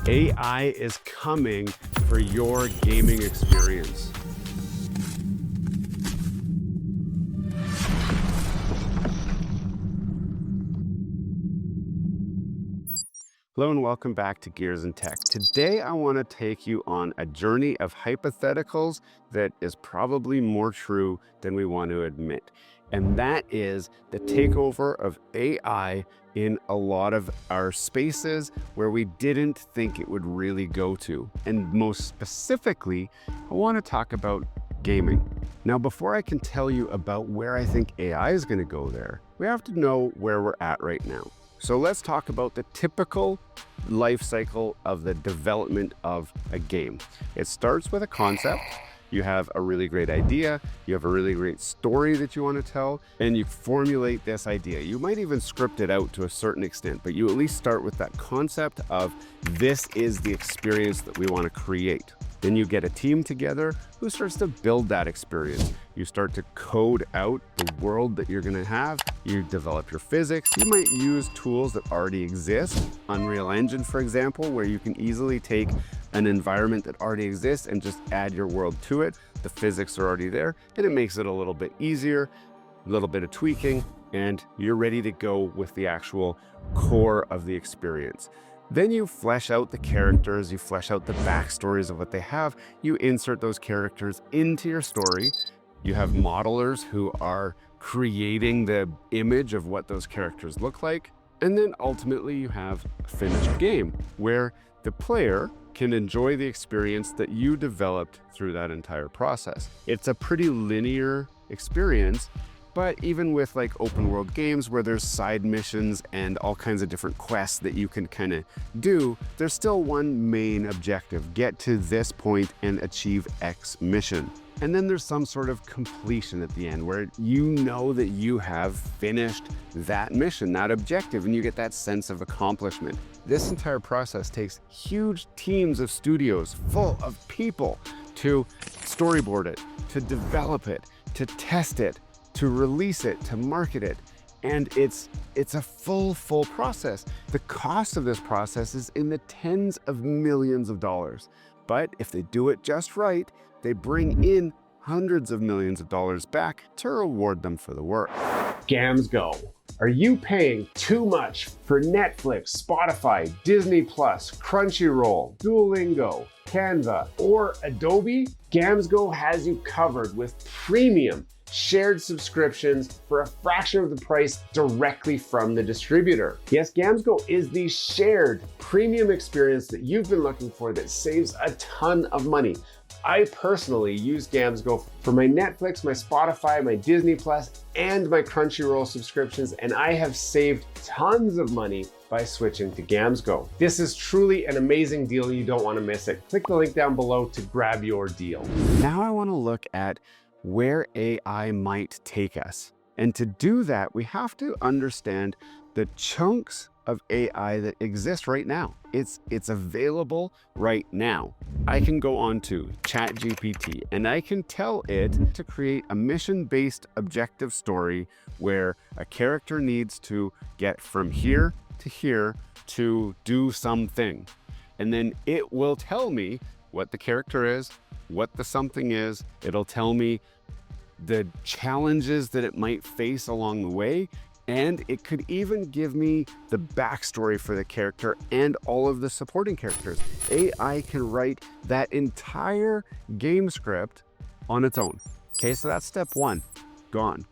AI is coming for your gaming experience. Hello and welcome back to Gears and Tech. Today I want to take you on a journey of hypotheticals that is probably more true than we want to admit. And that is the takeover of AI in a lot of our spaces where we didn't think it would really go to. And most specifically, I want to talk about gaming. Now, before I can tell you about where I think AI is going to go there, we have to know where we're at right now. So let's talk about the typical life cycle of the development of a game. It starts with a concept. You have a really great idea, you have a really great story that you want to tell, and you formulate this idea. You might even script it out to a certain extent, but you at least start with that concept of this is the experience that we want to create. Then you get a team together who starts to build that experience. You start to code out the world that you're gonna have. You develop your physics. You might use tools that already exist. Unreal Engine, for example, where you can easily take an environment that already exists and just add your world to it. The physics are already there, and it makes it a little bit easier, a little bit of tweaking, and you're ready to go with the actual core of the experience. Then you flesh out the characters, you flesh out the backstories of what they have, you insert those characters into your story. You have modelers who are creating the image of what those characters look like. And then ultimately you have a finished game where the player can enjoy the experience that you developed through that entire process. It's a pretty linear experience. But even with like open world games where there's side missions and all kinds of different quests that you can kind of do, there's still one main objective: get to this point and achieve X mission. And then there's some sort of completion at the end where you know that you have finished that mission, that objective, and you get that sense of accomplishment. This entire process takes huge teams of studios full of people to storyboard it, to develop it, to test it, to release it, to market it. And it's a full process. The cost of this process is in the tens of millions of dollars. But if they do it just right, they bring in hundreds of millions of dollars back to reward them for the work. Gams Go. Are you paying too much for Netflix, Spotify, Disney+, Crunchyroll, Duolingo, Canva, or Adobe? Gams Go has you covered with premium shared subscriptions for a fraction of the price directly from the distributor. Yes, Gams Go is the shared premium experience that you've been looking for that saves a ton of money. I personally use Gams Go for my Netflix, my Spotify, my Disney+, and my Crunchyroll subscriptions, and I have saved tons of money by switching to Gams Go. This is truly an amazing deal. You don't want to miss it. Click the link down below to grab your deal. Now I want to look at where AI might take us. And to do that, we have to understand the chunks of AI that exist right now. It's available right now. I can go on to Chat GPT and I can tell it to create a mission-based objective story where a character needs to get from here to here to do something. And then it will tell me what the character is, what the something is. It'll tell me the challenges that it might face along the way, and it could even give me the backstory for the character and all of the supporting characters. AI can write that entire game script on its own. Okay, so that's step one, gone.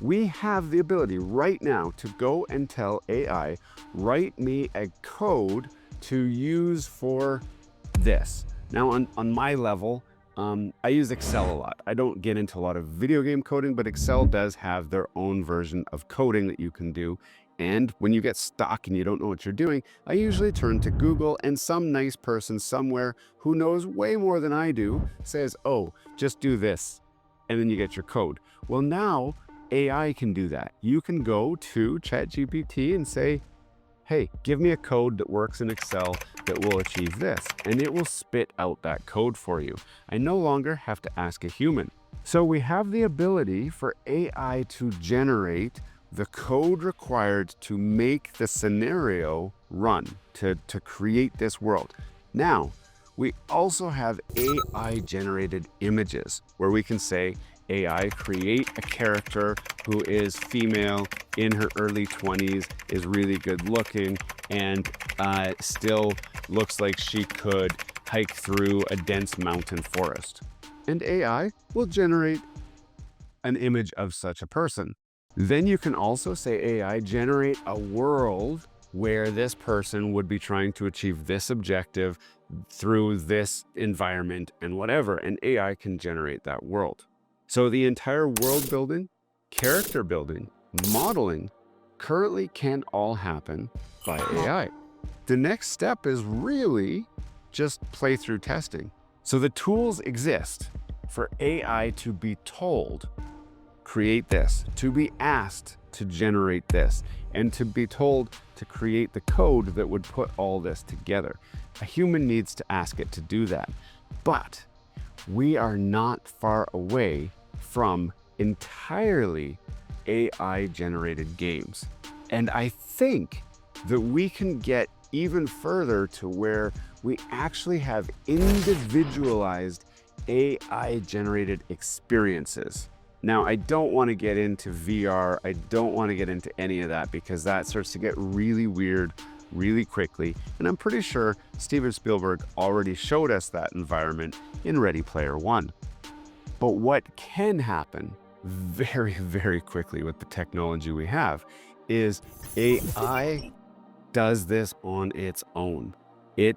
We have the ability right now to go and tell AI, write me a code to use for this. Now on my level, I use Excel a lot. I don't get into a lot of video game coding, but Excel does have their own version of coding that you can do. And when you get stuck and you don't know what you're doing, I usually turn to Google, and some nice person somewhere who knows way more than I do says, oh, just do this. And then you get your code. Well, now AI can do that. You can go to Chat GPT and say, hey, give me a code that works in Excel that will achieve this, and it will spit out that code for you. I no longer have to ask a human. So we have the ability for AI to generate the code required to make the scenario run, to create this world. Now, we also have AI-generated images where we can say, AI, create a character who is female, in her early 20s, is really good looking, and still looks like she could hike through a dense mountain forest. And AI will generate an image of such a person. Then you can also say, AI, generate a world where this person would be trying to achieve this objective through this environment and whatever, and AI can generate that world. So the entire world building, character building, modeling currently can all happen by AI. The next step is really just playthrough testing. So the tools exist for AI to be told, create this, to be asked to generate this, and to be told to create the code that would put all this together. A human needs to ask it to do that. But we are not far away from entirely AI-generated games. And I think that we can get even further to where we actually have individualized AI-generated experiences. Now, I don't want to get into VR. I don't want to get into any of that because that starts to get really weird really quickly. And I'm pretty sure Steven Spielberg already showed us that environment in Ready Player One. But what can happen very, very quickly with the technology we have is AI does this on its own. It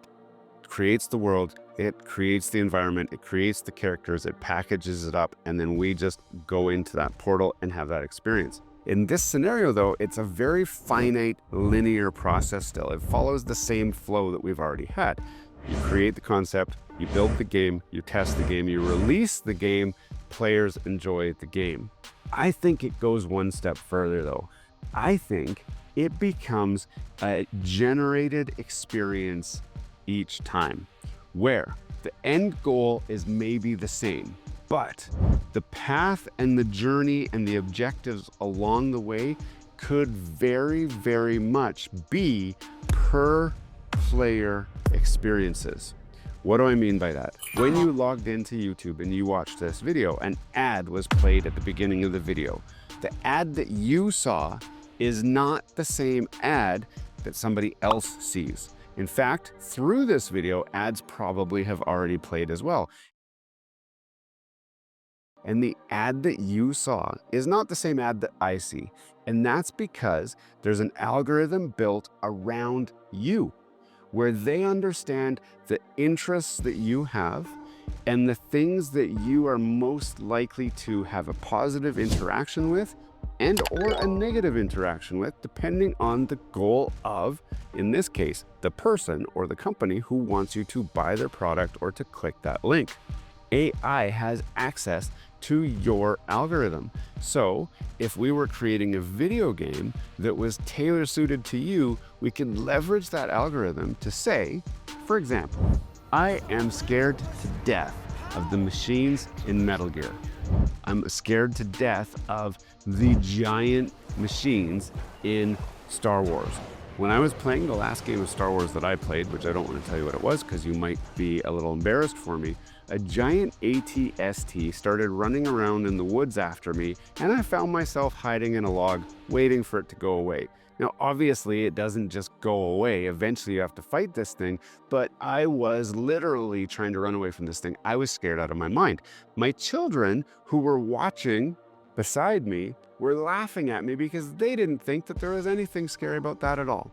creates the world, it creates the environment, it creates the characters, it packages it up, and then we just go into that portal and have that experience. In this scenario, though, it's a very finite, linear process still. It follows the same flow that we've already had. You create the concept, you build the game, you test the game, you release the game, players enjoy the game. I think it goes one step further, though. I think it becomes a generated experience each time, where the end goal is maybe the same, but the path and the journey and the objectives along the way could very, very much be per player experiences. What do I mean by that? When you logged into YouTube and you watched this video, an ad was played at the beginning of the video. The ad that you saw is not the same ad that somebody else sees. In fact, through this video, ads probably have already played as well. And the ad that you saw is not the same ad that I see. And that's because there's an algorithm built around you, where they understand the interests that you have and the things that you are most likely to have a positive interaction with and or a negative interaction with, depending on the goal of, in this case, the person or the company who wants you to buy their product or to click that link. AI has access to your algorithm. So if we were creating a video game that was tailor-suited to you, we can leverage that algorithm to say, for example, I am scared to death of the machines in Metal Gear. I'm scared to death of the giant machines in Star Wars. When I was playing the last game of Star Wars that I played, which I don't want to tell you what it was because you might be a little embarrassed for me, a giant AT-ST started running around in the woods after me, and I found myself hiding in a log, waiting for it to go away. Now, obviously, it doesn't just go away. Eventually, you have to fight this thing, but I was literally trying to run away from this thing. I was scared out of my mind. My children, who were watching beside me, were laughing at me because they didn't think that there was anything scary about that at all.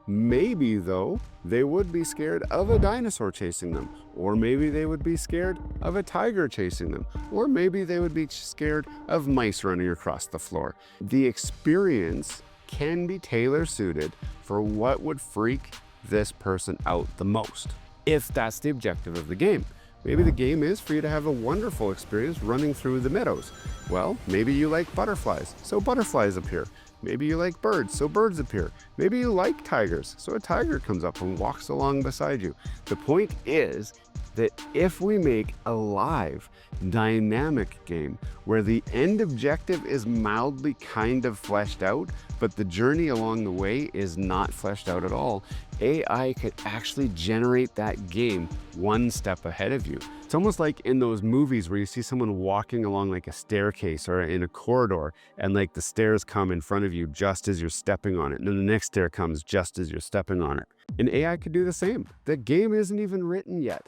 Maybe, though, they would be scared of a dinosaur chasing them, or maybe they would be scared of a tiger chasing them, or maybe they would be scared of mice running across the floor. The experience can be tailor-suited for what would freak this person out the most, if that's the objective of the game. Maybe the game is for you to have a wonderful experience running through the meadows. Well, maybe you like butterflies, so butterflies appear. Maybe you like birds, so birds appear. Maybe you like tigers, so a tiger comes up and walks along beside you. The point is, that if we make a live, dynamic game where the end objective is mildly kind of fleshed out, but the journey along the way is not fleshed out at all, AI could actually generate that game one step ahead of you. It's almost like in those movies where you see someone walking along like a staircase or in a corridor, and like the stairs come in front of you just as you're stepping on it, and then the next stair comes just as you're stepping on it. And AI could do the same. The game isn't even written yet.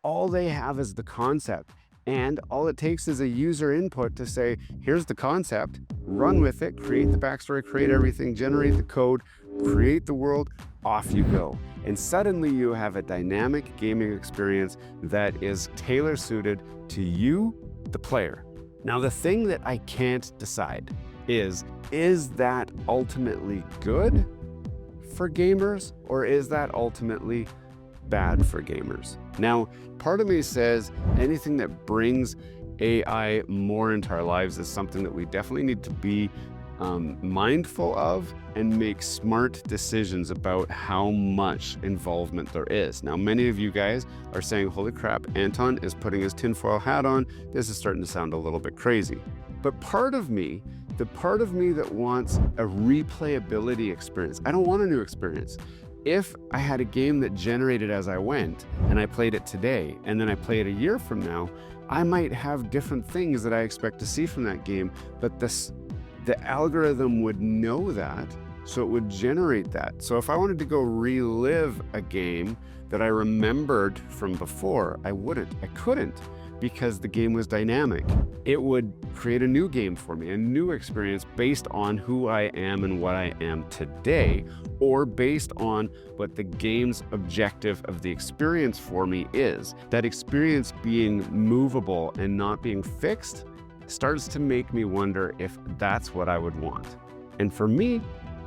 All they have is the concept, and all it takes is a user input to say, here's the concept, run with it, create the backstory, create everything, generate the code, create the world, off you go. And suddenly you have a dynamic gaming experience that is tailor-suited to you, the player. Now, the thing that I can't decide is that ultimately good for gamers, or is that ultimately bad for gamers? Now, part of me says anything that brings AI more into our lives is something that we definitely need to be mindful of and make smart decisions about how much involvement there is. Now, many of you guys are saying, holy crap, Anton is putting his tinfoil hat on. This is starting to sound a little bit crazy. But part of me, the part of me that wants a replayability experience, I don't want a new experience. If I had a game that generated as I went and I played it today and then I play it a year from now, I might have different things that I expect to see from that game, but the algorithm would know that, so it would generate that. So if I wanted to go relive a game that I remembered from before, I couldn't, because the game was dynamic. It would create a new game for me, a new experience based on who I am and what I am today, or based on what the game's objective of the experience for me is. That experience being movable and not being fixed starts to make me wonder if that's what I would want. And for me,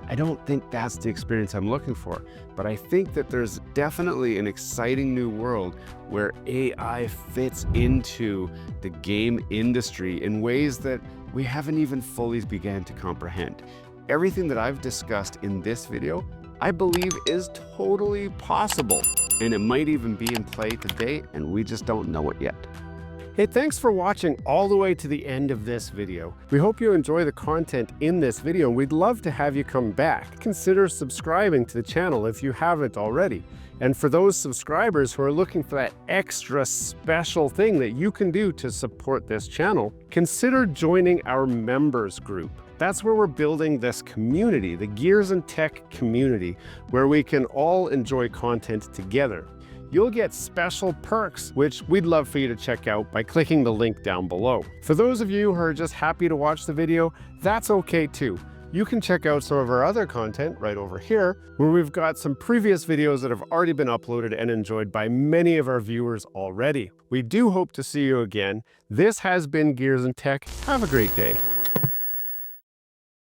I don't think that's the experience I'm looking for, but I think that there's definitely an exciting new world where AI fits into the game industry in ways that we haven't even fully began to comprehend. Everything that I've discussed in this video, I believe is totally possible, and it might even be in play today, and we just don't know it yet. Hey, thanks for watching all the way to the end of this video. We hope you enjoy the content in this video, and we'd love to have you come back. Consider subscribing to the channel if you haven't already. And for those subscribers who are looking for that extra special thing that you can do to support this channel, consider joining our members group. That's where we're building this community, the Gears and Tech community, where we can all enjoy content together. You'll get special perks, which we'd love for you to check out by clicking the link down below. For those of you who are just happy to watch the video, that's okay too. You can check out some of our other content right over here, where we've got some previous videos that have already been uploaded and enjoyed by many of our viewers already. We do hope to see you again. This has been Gears and Tech. Have a great day.